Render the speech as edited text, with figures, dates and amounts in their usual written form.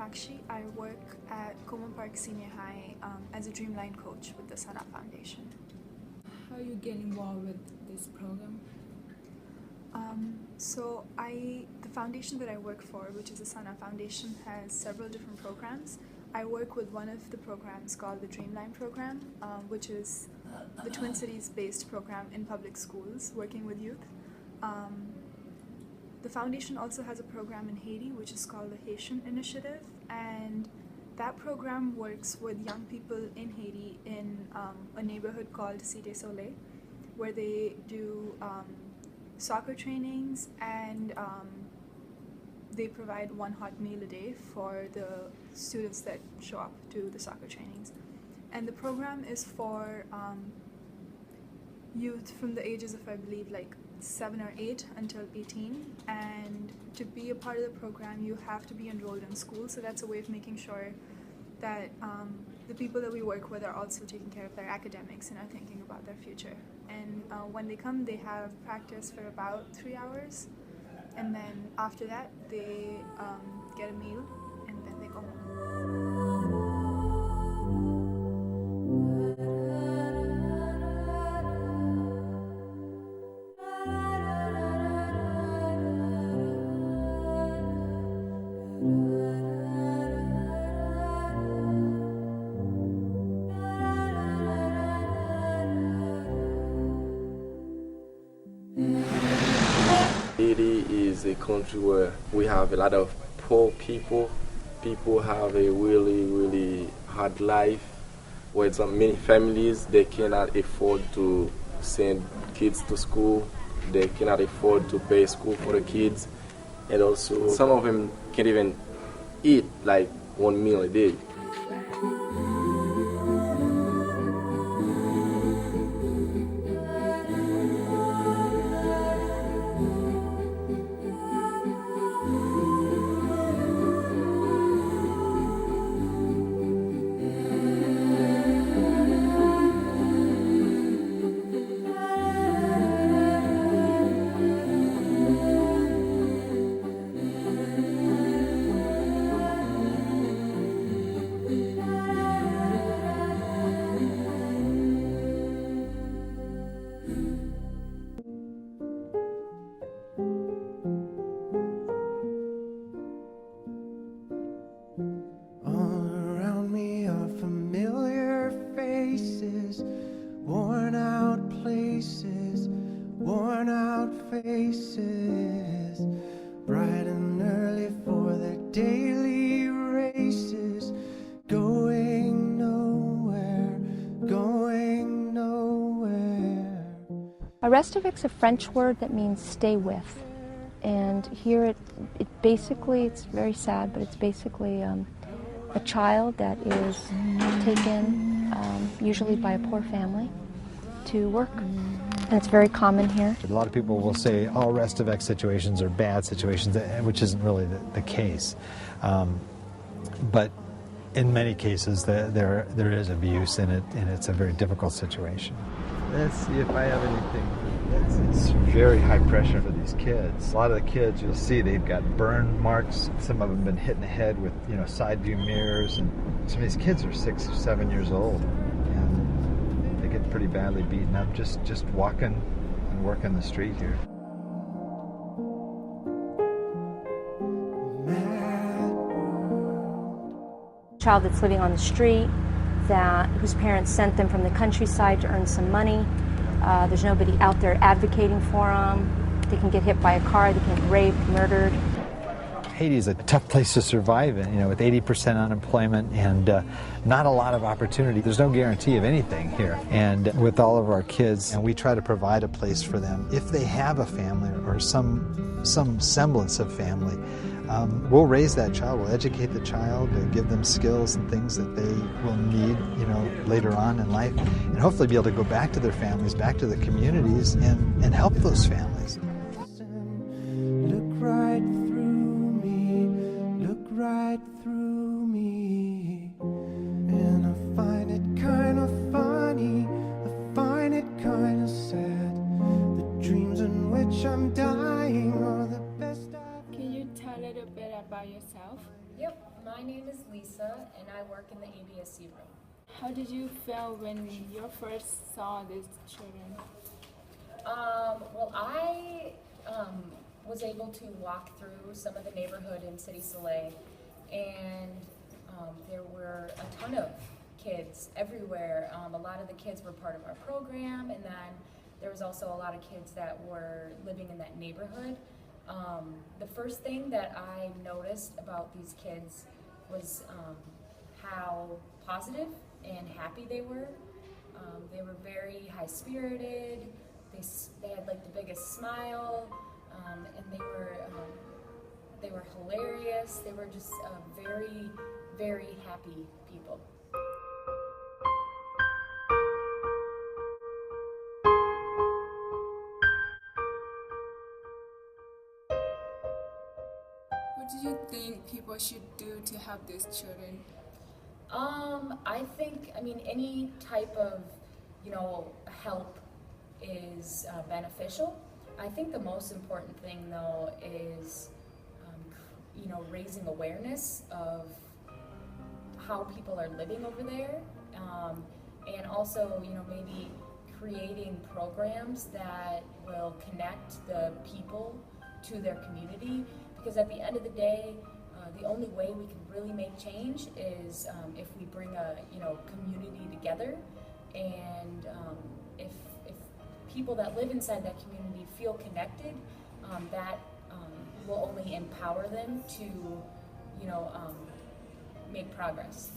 Sakshi. I work at Coleman Park Senior High as a Dreamline coach with the Sana Foundation. How you get involved with this program? The foundation that I work for, which is the Sana Foundation, has several different programs. I work with one of the programs called the Dreamline program, which is the Twin Cities-based program in public schools working with youth. The foundation also has a program in Haiti, which is called the Haitian Initiative, and that program works with young people in Haiti in a neighborhood called Cité Soleil, where they do soccer trainings, and they provide one hot meal a day for the students that show up to the soccer trainings. And the program is for youth from the ages of, I believe, like 7 or 8 until 18. And to be a part of the program, you have to be enrolled in school. So that's a way of making sure that the people that we work with are also taking care of their academics and are thinking about their future. And when they come, they have practice for about 3 hours. And then after that, they get a meal and then they go home. Haiti is a country where we have a lot of poor people. People have a really, really hard life, where many families, they cannot afford to send kids to school. They cannot afford to pay school for the kids. And also, some of them can't even eat like one meal a day. Worn out faces, bright and early for their daily races, going nowhere, going nowhere. Restavic's a French word that means stay with, and here it basically, it's very sad, but it's basically a child that is taken usually by a poor family to work. And it's very common here. A lot of people will say all Restavec situations are bad situations, which isn't really the case. But in many cases, there is abuse in it, and it's a very difficult situation. Let's see if I have anything. It's very high pressure for these kids. A lot of the kids, you'll see, they've got burn marks. Some of them have been hit in the head with, side view mirrors. And some of these kids are 6 or 7 years old, and they get pretty badly beaten up just walking and working the street here. Child that's living on the street, whose parents sent them from the countryside to earn some money. There's nobody out there advocating for them. They can get hit by a car, they can get raped, murdered. Haiti is a tough place to survive in, with 80% unemployment and not a lot of opportunity. There's no guarantee of anything here. And with all of our kids, and we try to provide a place for them. If they have a family or some semblance of family, we'll raise that child, we'll educate the child, give them skills and things that they will need, later on in life, and hopefully be able to go back to their families, back to the communities, and help those families. Look right through me, look right through me, and I find it kind of funny, I find it kind of sad, the dreams in which I'm dying are the best. Can you tell a little bit about yourself? Yep. My name is Lisa, and I work in the ABSC room. How did you feel when you first saw these children? Well, I was able to walk through some of the neighborhood in City Soleil, and there were a ton of kids everywhere. A lot of the kids were part of our program, and then there was also a lot of kids that were living in that neighborhood. The first thing that I noticed about these kids was how positive and happy they were. They were very high-spirited. They had like the biggest smile, and they were hilarious. They were just very, very happy people. What do you think people should do to help these children? I think, any type of, help is beneficial. I think the most important thing, though, is, raising awareness of how people are living over there, and also, maybe creating programs that will connect the people to their community, because at the end of the day, the only way we can really make change is if we bring a community together, and if people that live inside that community feel connected, that will only empower them to make progress.